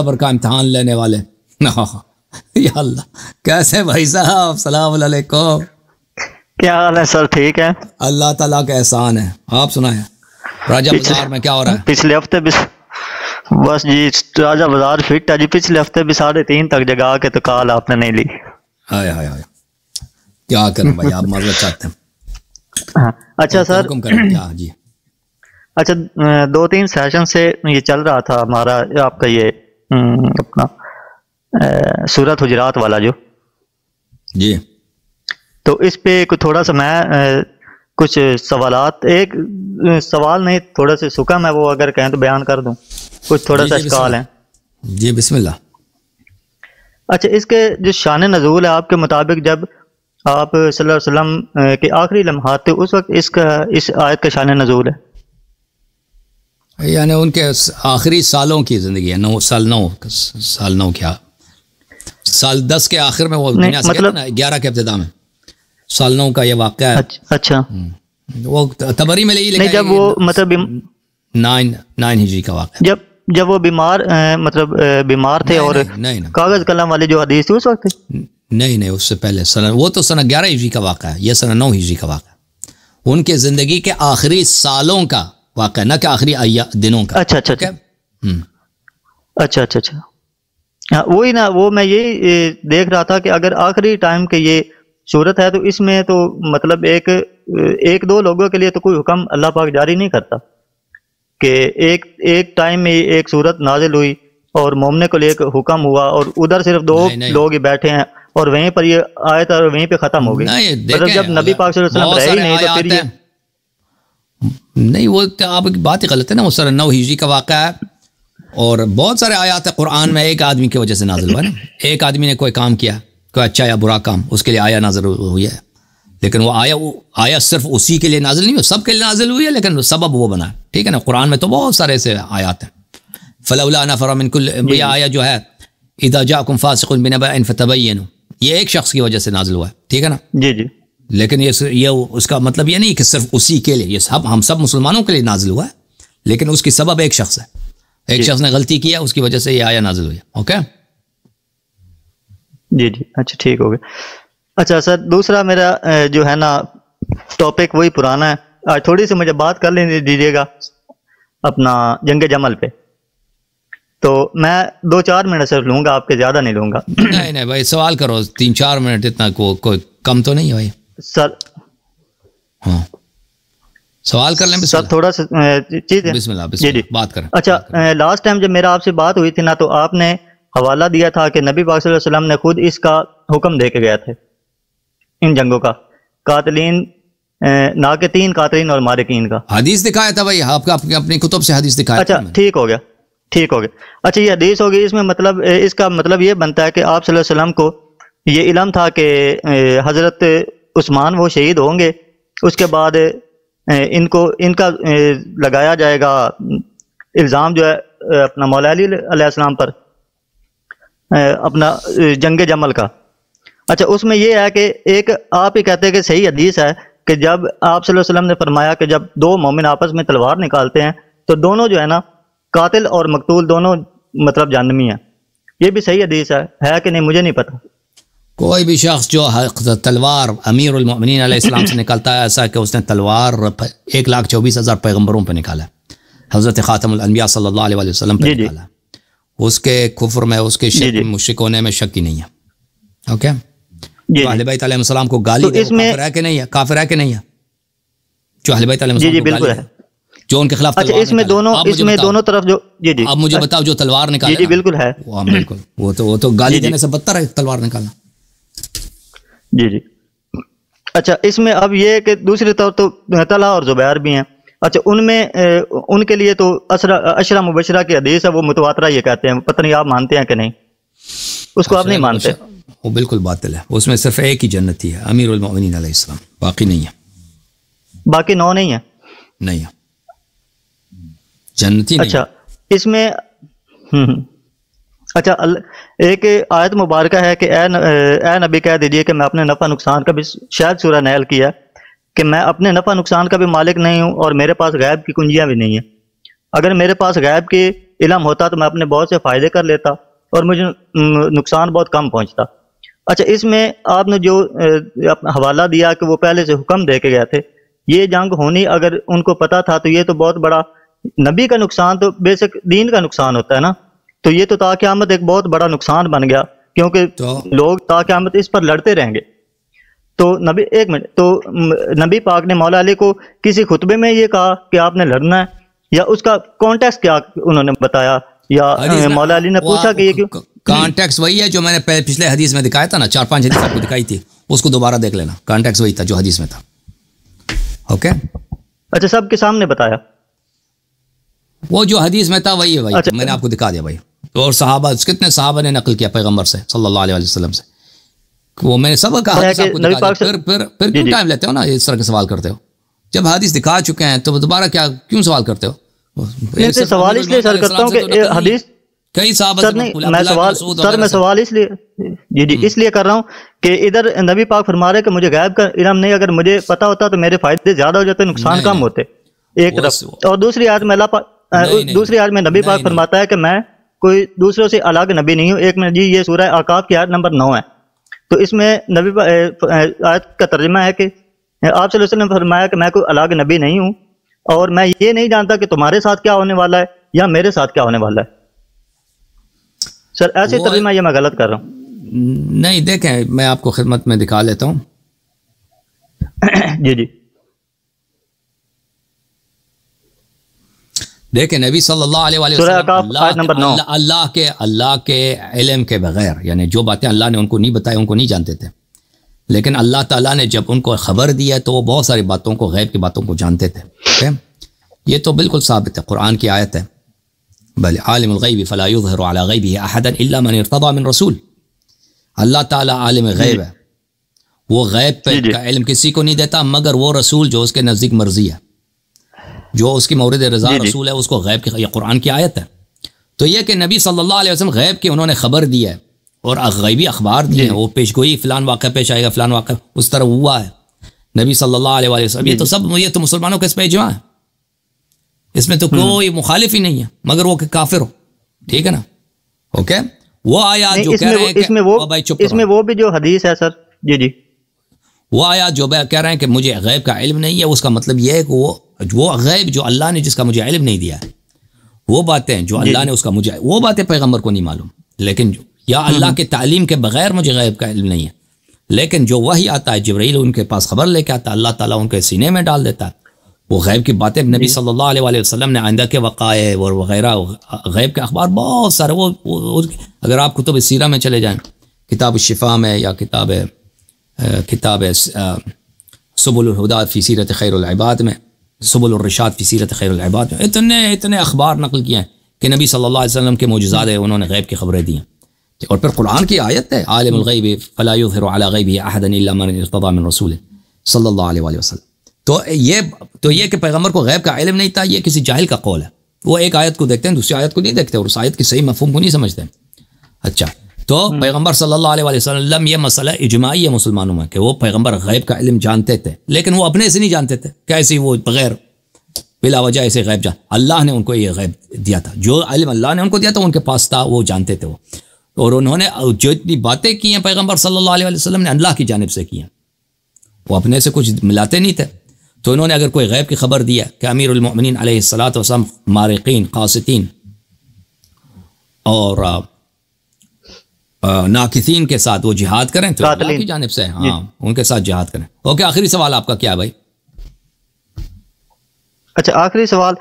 صبر کا امتحان لینے والے. یا اللہ کیسے بھائی صاحب؟ السلام علیکم. کیا حال ہے سر؟ ٹھیک ہے, اللہ تعالیٰ کا احسان ہے. آپ سنائیں راجہ بازار میں کیا ہو رہا ہے؟ پچھلے ہفتے بھی بس جی راجہ بازار فٹ ہے جی. پچھلے ہفتے بھی 3:30 تک جگا کے تو کال آپ نے نہیں لی. ہائے ہائے ہائے, کیا کریں بھائی, آپ معذرت چاہتے ہیں. اچھا سر, حکم کریں کیا جی؟ اچھا 2-3 سیشن سے یہ چل رہا تھا ہمارا آپ کا یہ اپنا سورۃ حجرات والا جو جی, تو اس پہ تھوڑا سا میں کچھ سوالات, ایک سوال نہیں تھوڑا سا سکم ہے وہ اگر کہیں تو بیان کر دوں. کچھ تھوڑا سا اشکال ہیں. جی بسم اللہ. اچھا اس کے جو شان نزول ہے آپ کے مطابق, جب آپ صلی اللہ علیہ وسلم کے آخری لمحات تھے اس وقت اس آیت کا شان نزول ہے, یعنی ان کے آخری سالوں کی زندگی ہے. 9 سال 9 کیا سال 10 کے آخر میں وہ دنیا سے مطلب 11 کے ابتدا میں سال 9 کا یہ واقعہ ہے. اچھا وہ تبری میں نہیں, جب وہ مطلب 9 ہجری کا واقعہ, جب وہ بیمار تھے اور کاغذ قلم والی جو حدیث تھی اس وقت نہیں اس سے پہلے وہ تو سنہ 11 ہجری کا واقعہ ہے, یہ سنہ 9 ہجری کا واقعہ ہے. ان کے زندگی کے آخری سالوں کا واقعہ, نہ کہ آخری دنوں کا. اچھا وہی نا, وہ میں یہی دیکھ رہا تھا کہ اگر آخری ٹائم کے یہ صورت ہے تو اس میں تو مطلب ایک دو لوگوں کے لیے تو کوئی حکم اللہ پاک جاری نہیں کرتا کہ ایک ٹائم میں ایک صورت نازل ہوئی اور مومنے کو لے ایک حکم ہوا اور ادھر صرف 2 لوگ ہی بیٹھے ہیں اور وہیں پر یہ آیت اور وہیں پہ ختم ہو گئی. مطلب جب نبی پاک صلی اللہ علیہ وسلم رہے ہی نہیں تو پھر یہ نہیں, وہ آپ کی بات ہی غلط ہے نا. وہ سر 9 ہجری کا واقعہ ہے اور بہت سارے آیات قرآن میں ایک آدمی کی وجہ سے نازل ہوا ہے نا. ایک آدمی نے کوئی کام کیا, کوئی اچھا یا برا کام, اس کے لیے آیا نازل ہوئی ہے, لیکن وہ آیا صرف اسی کے لیے نازل نہیں ہوئی, سب کے لیے نازل ہوئی ہے, لیکن سبب وہ بنا ہے. ٹھیک ہے نا, قرآن میں تو بہت سارے ایسے آیات ہیں. فلولا نفر من کل, یہ آیا جو ہے اذا جاءکم فاسق بنبأ فتبینوا, یہ ایک شخص کی وجہ سے نازل ہوا ہے. ٹھیک ہے نا جی, لیکن یہ اس کا مطلب یہ نہیں کہ صرف اسی کے لیے, یہ ہم سب مسلمانوں کے لیے نازل ہوا ہے, لیکن اس کی سبب ایک شخص ہے. ایک شخص نے غلطی کیا, اس کی وجہ سے یہ آیا نازل ہوئی. اوکے جی اچھا ٹھیک ہو گیا. اچھا سر, دوسرا میرا جو ہے نا ٹاپک وہی پرانا ہے. آج تھوڑی سی مجھے بات کر لینے دیجیے گا اپنا جنگ جمل پہ. تو میں 2-4 منٹ صرف لوں گا, آپ کے زیادہ نہیں لوں گا. نہیں بھائی, سوال کرو 3-4 منٹ, اتنا کوئی کم تو نہیں ہے بھائی سر. ہاں سوال کر لیں سر, تھوڑا سا چیز ہے. بسم اللہ بات کریں. اچھا لاسٹ ٹائم جب میرا آپ سے بات ہوئی تھی نا, تو آپ نے حوالہ دیا تھا کہ نبی پاک صلی اللہ علیہ وسلم نے خود اس کا حکم دے کے گئے تھے ان جنگوں کا, قاتلین ناقتین قاتلین اور مارکین کا. حدیث دکھایا تھا بھائی, آپ کا اپنی کتب سے حدیث دکھایا. اچھا ٹھیک ہو گیا. اچھا یہ حدیث ہوگی, اس میں مطلب اس کا مطلب یہ بنتا ہے کہ آپ صلی اللہ علیہ وسلم کو یہ علم تھا کہ حضرت عثمان وہ شہید ہوں گے, اس کے بعد ان کا لگایا جائے گا الزام جو ہے اپنا مولا علی علیہ السلام پر, اپنا جنگ جمل کا. اچھا اس میں یہ ہے کہ ایک آپ ہی کہتے ہیں کہ صحیح حدیث ہے کہ جب آپ صلی اللہ علیہ وسلم نے فرمایا کہ جب 2 مومن آپس میں تلوار نکالتے ہیں تو دونوں جو ہے نا قاتل اور مقتول دونوں مطلب جہنمی ہیں. یہ بھی صحیح حدیث ہے کہ نہیں مجھے نہیں پتا. کوئی بھی شخص جو تلوار امیر المؤمنین علیہ السلام سے نکالتا ہے, ایسا کہ اس نے تلوار 1,24,000 پیغمبروں پہ نکالا, حضرت خاتم الانبیاء صلی اللہ علیہ وسلم پہ نکالا, اس کے کفر میں, اس کے مشرک ہونے میں شک ہی نہیں ہے. اوکے, جو اہل بیت علیہ السلام کو گالی دے وہ کافر ہے کہ نہیں ہے؟ کافر ہے کہ نہیں ہے جو اہل بیت علیہ السلام کو گالی دے, جو ان کے خلاف اچھا اس میں دونوں طرف جو اب مجھے بتاؤ جو تلوار نکالے. جی بالکل ہے, بالکل وہ تو گالی دینے سے بدتر ہے تلوار نکالنا. جی اچھا اس میں اب یہ کہ دوسری طرف تو طلحہ اور زبیر بھی ہیں. اچھا ان میں ان کے لیے تو عشرہ مبشرہ کی حدیث ہے, وہ متواترہ یہ کہتے ہیں, پتہ نہیں آپ مانتے ہیں کہ نہیں, اس کو آپ نہیں مانتے. وہ بالکل باطل ہے, اس میں صرف ایک ہی جنتی ہے امیر المؤمنین علیہ السلام, باقی نہیں ہے. باقی 9 نہیں ہے. نہیں ہے جنتی نہیں. اچھا اس میں اچھا ایک آیت مبارکہ ہے کہ اے نبی کہہ دیجئے کہ میں اپنے نفع نقصان کا بھی, شاید سورہ نحل کی ہے کہ میں اپنے نفع نقصان کا بھی مالک نہیں ہوں اور میرے پاس غیب کی کنجیاں بھی نہیں ہیں. اگر میرے پاس غیب کے علم ہوتا تو میں اپنے بہت سے فائدے کر لیتا اور مجھے نقصان بہت کم پہنچتا۔ اچھا، اس میں آپ نے جو حوالہ دیا کہ وہ پہلے سے حکم دے کے گئے تھے، یہ جنگ ہونی اگر ان کو پتا تھا تو یہ تو بہت بڑا، نبی کا نقصان تو بیسک دین کا نقصان ہوتا ہے نا، تو یہ تو تا قیامت ایک بہت بڑا نقصان بن گیا، کیونکہ لوگ تا قیامت اس پر لڑتے رہیں گے۔ تو نبی پاک نے مولا علی کو کسی خطبے میں یہ کہا کہ آپ نے لڑنا ہے، یا اس کا کانٹیکس کیا انہوں نے بتایا، یا مولا علی نے پوچھا کہ یہ کیوں؟ کانٹیکس وہی ہے جو میں نے پچھلے حدیث میں دکھایا تھا نا، 4-5 حدیث آپ کو دکھائی تھی، اس کو دوبارہ دیکھ لینا، کانٹیکس وہی تھا جو حدیث میں تھا۔ اوکے، اچھا، سب کے سامنے بتایا، وہ جو حدیث میں تھا وہی ہے بھائی، میں نے آپ کو دکھا دیا بھائی۔ اور صحابہ، کتنے صحابہ نے نقل کیا پیغمبر سے صلی اللہ علیہ وسلم سے، وہ میں نے سب کہا حدیث آپ کو دکھا دیا، پھر کیوں ٹائم لیتے ہو نا، اس طرح کے سوال کرتے ہو؟ جب حدیث دکھا چکے ہیں تو دوبارہ کیوں سوال کرتے ہو؟ سوال اس لیے سر کرتا ہوں کہ حدیث کئی صحابہ میں سوال اس لیے کر رہا ہوں کہ ادھر نبی پاک فرما رہے کہ مجھے غیب کا علم نہیں، اگر مجھے پتا ہوتا تو میرے فائدے زیادہ ہو جاتے، نقصان کم ہوتے، ایک طرف۔ اور دوسری آیت میں نبی پاک فرماتا ہے کہ میں کوئی دوسروں سے الگ نبی نہیں ہوں۔ ایک منٹ جی، یہ سورہ اعقاف کی آیت نمبر 9 ہے، تو اس میں نبی آیت کا ترجمہ ہے کہ آپ صلی اللہ علیہ وسلم نے فرمایا کہ میں کوئی الگ نبی نہیں ہوں، اور میں یہ نہیں جانتا کہ تمہارے ساتھ کیا ہونے والا ہے یا میرے ساتھ کیا ہونے والا ہے۔ سر ایسے ترجمہ یہ میں غلط کر رہا ہوں؟ نہیں، دیکھیں میں آپ کو خدمت میں دکھا لیتا ہوں۔ جی دیکھیں نبی صلی اللہ علیہ وسلم اللہ کے علم کے بغیر، یعنی جو باتیں اللہ نے ان کو نہیں بتائی، ان کو نہیں جانتے تھے، لیکن اللہ تعالیٰ نے جب ان کو خبر دیا تو وہ بہت ساری باتوں کو، غیب کی باتوں کو جانتے تھے۔ یہ تو بالکل ثابت ہے، قرآن کی آیت ہے، بل عالم الغیب فلا یظہر علی غیبہ احدا الا من ارتضی من رسول۔ اللہ تعالیٰ عالم غیب ہے، وہ غیب پہ کا علم کسی کو نہیں دیتا مگر وہ رسول جو اس کے نزدیک مرضی ہے، جو اس کی مورد رضا رسول ہے، اس کو غیب کی، یہ قرآن کی آیت ہے۔ تو یہ کہ نبی صلی اللہ علیہ وسلم غیب کی انہوں نے خبر دی ہے اور غیبی اخبار دیے ہیں، وہ پیش گوئی فلان واقعہ پیش آئے گا، فلان واقعہ اس طرح ہوا ہے نبی صلی اللہ علیہ وسلم۔ یہ تو سب، یہ تو مسلمانوں کے اس پہ اجماع ہے، اس میں تو کوئی مخالف ہی نہیں ہے مگر وہ کہ کافر ہو، ٹھیک ہے نا؟ اوکے، وہ آیات جو کہہ رہے ہیں کہ اس میں وہ بھی جو حدیث ہے سر، جی وہ آیات جو کہہ رہے ہیں کہ مجھے غیب کا علم نہیں ہے، اس کا مطلب یہ ہے کہ وہ غیب جو اللہ نے جس کا مجھے علم نہیں دیا ہے، وہ باتیں جو اللہ نے اس کا مجھے، وہ باتیں پیغمبر کو نہیں معلوم، لیکن یا اللہ کے تعلیم کے بغیر مجھے غیب کا علم نہیں ہے، لیکن جو وحی آتا ہے، جبرائیل ان کے پاس خبر لے کے آتا ہے، اللہ تعالیٰ ان کے سینے میں ڈال دیتا ہے، وہ غیب کی باتیں نبی صلی اللہ علیہ وسلم نے آئندہ کے وقائع اور وغیرہ غیب کے اخبار بہت سارے، وہ اگر آپ کتب سیرہ میں چلے جائیں، کتاب الشفاء میں یا کتاب سبل الہدى فی سیرت خیر العباد میں، سبل الرشاد فی سیرت خیر العباد میں اتنے اخبار نقل کیے ہیں کہ نبی صلی اللہ علیہ وسلم کے معجزات ہیں، انہوں نے غیب کی خبریں دی ہیں۔ اور پھر قرآن کی آیت ہے، عالم الغیب فلا یظہر علی غیبہ احدا الا من ارتضی من رسول صلی اللہ علیہ وسلم۔ تو یہ کہ پیغمبر کو غیب کا علم نہیں تھا، یہ کسی جاہل کا قول ہے، وہ ایک آیت کو دیکھتے ہیں، دوسری آیت کو نہیں دیکھتے، اور اس آیت کی صحیح مفہوم کو نہیں سمجھتے۔ اچھا، تو پیغمبر صلی اللہ علیہ وسلم، یہ مسئلہ اجماعی ہے مسلمانوں میں کہ وہ پیغمبر غیب کا علم جانتے تھے، لیکن وہ اپنے سے نہیں جانتے تھے، کیسے وہ بغیر بلا وجہ ایسے غیب اللہ نے ان کو یہ غیب دیا تھا، جو علم اللہ نے ان کو دیا تھا ان کے پاس تھا، وہ جانتے تھے وہ، اور انہوں نے جو اتنی باتیں کی ہیں پیغمبر صلی اللہ علیہ وسلم نے اللہ کی جانب سے کی ہیں، وہ اپنے سے کچھ ملاتے نہیں تھے۔ تو انہوں نے اگر کوئی غیب کی خبر دیا کہ امیر المؤمنین علیہ الصلوۃ والسلام مارقین، قاسطین اور ناکثین کے ساتھ وہ جہاد کریں تو اللہ کی جانب سے، ہاں ان کے ساتھ جہاد کریں۔ اوکے، آخری سوال آپ کا کیا ہے بھائی؟ اچھا، آخری سوال